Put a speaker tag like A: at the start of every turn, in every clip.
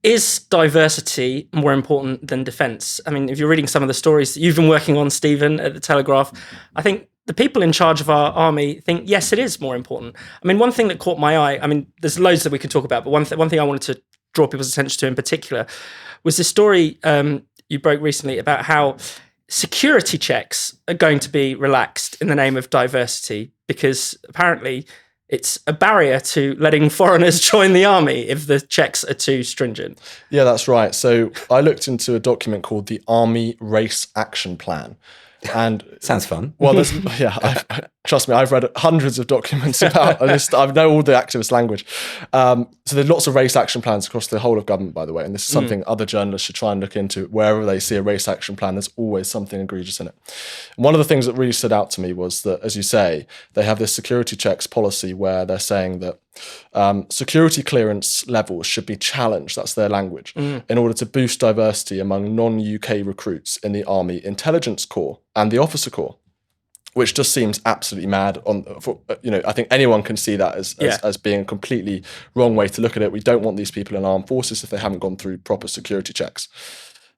A: is diversity more important than defence? I mean, if you're reading some of the stories that you've been working on, Stephen, at the Telegraph, I think the people in charge of our army think, yes, it is more important. I mean, one thing that caught my eye, I mean, there's loads that we can talk about, but one thing I wanted to draw people's attention to in particular was this story you broke recently about how security checks are going to be relaxed in the name of diversity, because apparently it's a barrier to letting foreigners join the army if the checks are too stringent.
B: Yeah, that's right. So I looked into a document called the Army Race Action Plan. And
C: sounds fun.
B: Well, trust me, I've read hundreds of documents about this. I know all the activist language. So there's lots of race action plans across the whole of government, by the way. And this is something other journalists should try and look into. Wherever they see a race action plan, there's always something egregious in it. And one of the things that really stood out to me was that, as you say, they have this security checks policy where they're saying that security clearance levels should be challenged, that's their language, in order to boost diversity among non-UK recruits in the Army Intelligence Corps and the Officer Corps, which just seems absolutely mad. I think anyone can see that as being a completely wrong way to look at it. We don't want these people in armed forces if they haven't gone through proper security checks.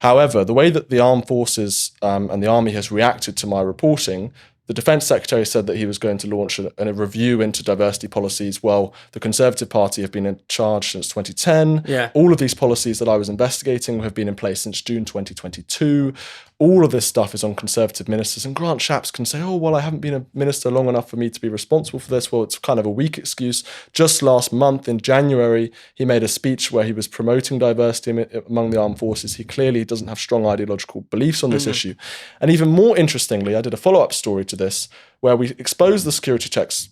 B: However, the way that the armed forces and the Army has reacted to my reporting, the Defence Secretary said that he was going to launch a review into diversity policies. Well, the Conservative Party have been in charge since 2010.
A: Yeah.
B: All of these policies that I was investigating have been in place since June 2022. All of this stuff is on Conservative ministers. And Grant Shapps can say, oh, well, I haven't been a minister long enough for me to be responsible for this. Well, it's kind of a weak excuse. Just last month in January, he made a speech where he was promoting diversity among the armed forces. He clearly doesn't have strong ideological beliefs on this issue. And even more interestingly, I did a follow-up story to this where we exposed the security checks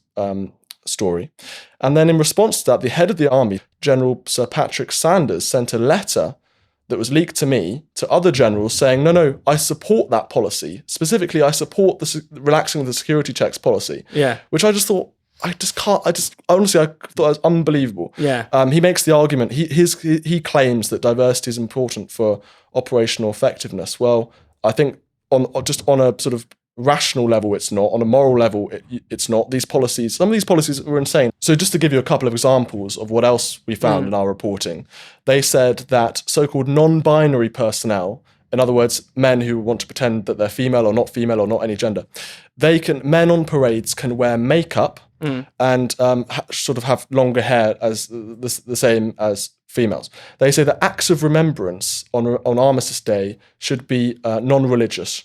B: story. And then in response to that, the head of the army, General Sir Patrick Sanders, sent a letter that was leaked to me, to other generals saying, no, I support that policy. Specifically, I support the relaxing of the security checks policy.
A: Yeah.
B: Which I just thought, honestly, I thought it was unbelievable.
A: Yeah.
B: He makes the argument, he claims that diversity is important for operational effectiveness. Well, I think on a sort of rational level, it's not. On a moral level, it's not. Some of these policies were insane. So just to give you a couple of examples of what else we found in our reporting, they said that so-called non-binary personnel, in other words, men who want to pretend that they're female or not any gender, men on parades can wear makeup and sort of have longer hair as the same as females. They say that acts of remembrance on Armistice Day should be non-religious.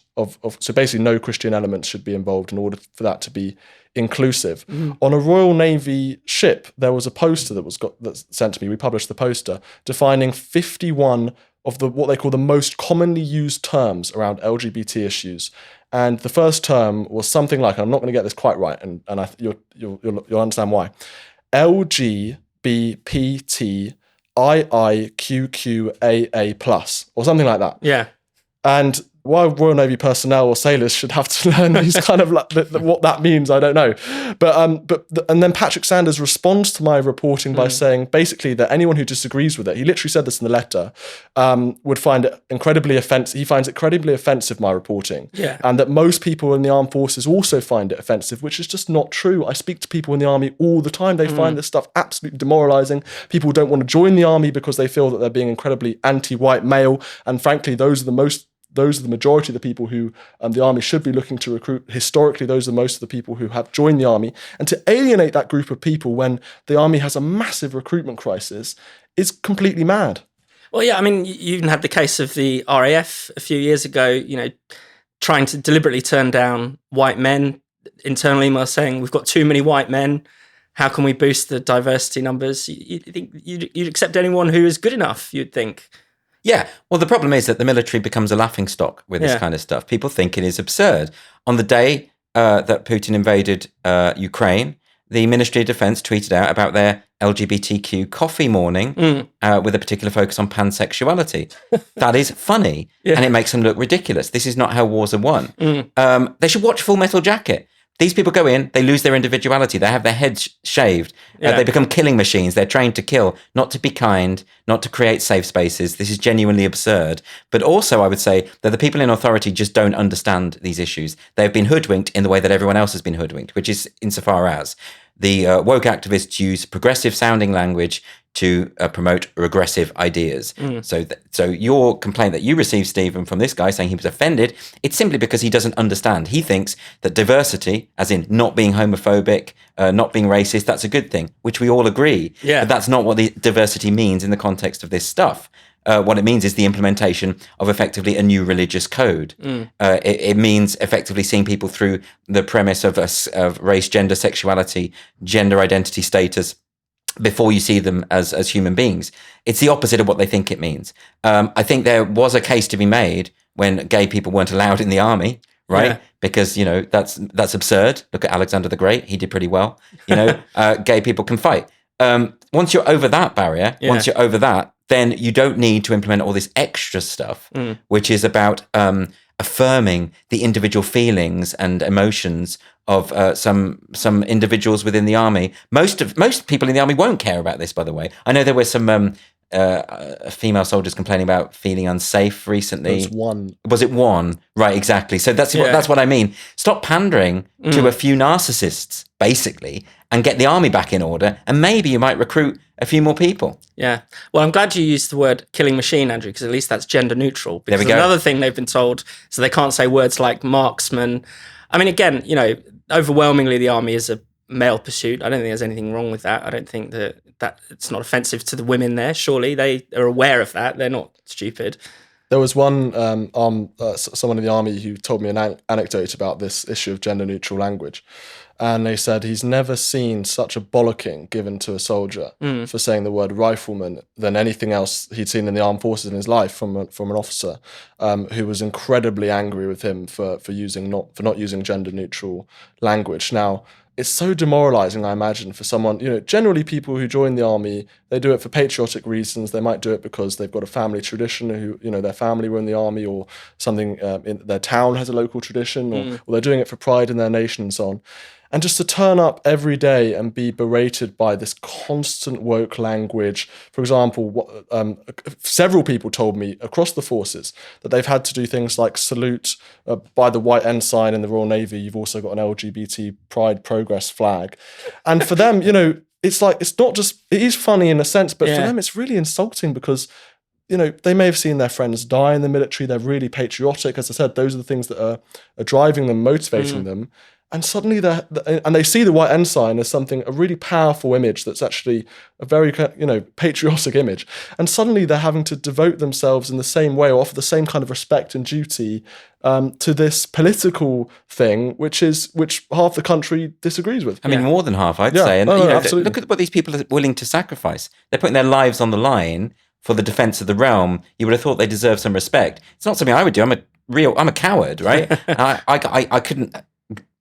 B: So basically no Christian elements should be involved in order for that to be inclusive. On a Royal Navy ship, there was a poster that's sent to me. We published the poster defining 51 of what they call the most commonly used terms around LGBT issues. And the first term was something like, and I'm not going to get this quite right, and you'll understand why, LGBTIIQQAA+, or something like that.
A: Yeah.
B: And why Royal Navy personnel or sailors should have to learn these kind of what that means, I don't know. But then Patrick Sanders responds to my reporting by saying basically that anyone who disagrees with it, he literally said this in the letter, would find it incredibly offensive. He finds it incredibly offensive, my reporting.
A: Yeah.
B: And that most people in the armed forces also find it offensive, which is just not true. I speak to people in the army all the time. They find this stuff absolutely demoralizing. People don't want to join the army because they feel that they're being incredibly anti-white male. And frankly, those are the majority of the people who the army should be looking to recruit. Historically, those are most of the people who have joined the army. And to alienate that group of people when the army has a massive recruitment crisis is completely mad.
A: Well, yeah, I mean, you even had the case of the RAF a few years ago, trying to deliberately turn down white men. Internal emails saying, we've got too many white men. How can we boost the diversity numbers? You'd think you'd accept anyone who is good enough, you'd think.
C: Yeah, well, the problem is that the military becomes a laughingstock with this kind of stuff. People think it is absurd. On the day that Putin invaded Ukraine, the Ministry of Defence tweeted out about their LGBTQ coffee morning with a particular focus on pansexuality. That is funny, and it makes them look ridiculous. This is not how wars are won. They should watch Full Metal Jacket. These people go in, they lose their individuality, they have their heads shaved, they become killing machines, they're trained to kill, not to be kind, not to create safe spaces. This is genuinely absurd. But also, I would say that the people in authority just don't understand these issues. They've been hoodwinked in the way that everyone else has been hoodwinked, which is insofar as the woke activists use progressive sounding language to promote regressive ideas. So your complaint that you received, Stephen, from this guy saying he was offended, it's simply because he doesn't understand. He thinks that diversity, as in not being homophobic, not being racist, that's a good thing, which we all agree.
A: Yeah.
C: But that's not what the diversity means in the context of this stuff. What it means is the implementation of effectively a new religious code. It means effectively seeing people through the premise of race, gender, sexuality, gender identity status, before you see them as human beings. It's the opposite of what they think it means. I think there was a case to be made when gay people weren't allowed in the army, right?
A: Yeah.
C: Because, that's absurd. Look at Alexander the Great. He did pretty well. Gay people can fight. Once you're over that barrier, once you're over that, then you don't need to implement all this extra stuff, which is about affirming the individual feelings and emotions of some individuals within the army. Most people in the army won't care about this, by the way. I know there were some female soldiers complaining about feeling unsafe recently.
B: There's one.
C: Was it one? Right, exactly. So that's what I mean. Stop pandering to a few narcissists, basically, and get the army back in order, and maybe you might recruit a few more people.
A: Yeah. Well, I'm glad you used the word killing machine, Andrew, because at least that's gender neutral. Because
C: There we go.
A: another thing they've been told, so they can't say words like marksman. I mean, again, overwhelmingly the army is a male pursuit. I don't think there's anything wrong with that. I don't think that it's not offensive to the women there. Surely they are aware of that. They're not stupid.
B: There was one someone in the army who told me an anecdote about this issue of gender neutral language. And they said he's never seen such a bollocking given to a soldier for saying the word rifleman than anything else he'd seen in the armed forces in his life from an officer who was incredibly angry with him for not using gender neutral language. Now, it's so demoralizing, I imagine, for someone, generally people who join the army, they do it for patriotic reasons. They might do it because they've got a family tradition who, their family were in the army, or something in their town has a local tradition, or they're doing it for pride in their nation and so on. And just to turn up every day and be berated by this constant woke language. For example, several people told me across the forces that they've had to do things like salute by the white ensign in the Royal Navy. You've also got an LGBT Pride Progress flag. And for them, it's like, it's not just, it is funny in a sense, but for them it's really insulting because they may have seen their friends die in the military. They're really patriotic. As I said, those are the things that are driving them, motivating them. And suddenly they see the white ensign as a really powerful image that's actually a very, patriotic image. And suddenly they're having to devote themselves in the same way, or offer the same kind of respect and duty to this political thing, which half the country disagrees with.
C: I mean, more than half, I'd say. And
B: absolutely.
C: Look at what these people are willing to sacrifice. They're putting their lives on the line for the defense of the realm. You would have thought they deserve some respect. It's not something I would do. I'm a coward, right? I couldn't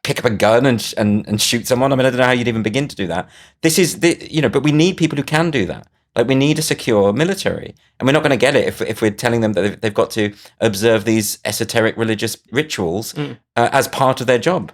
C: pick up a gun and shoot someone. I mean, I don't know how you'd even begin to do that. But we need people who can do that. Like, we need a secure military, and we're not going to get it if we're telling them that they've got to observe these esoteric religious rituals as part of their job.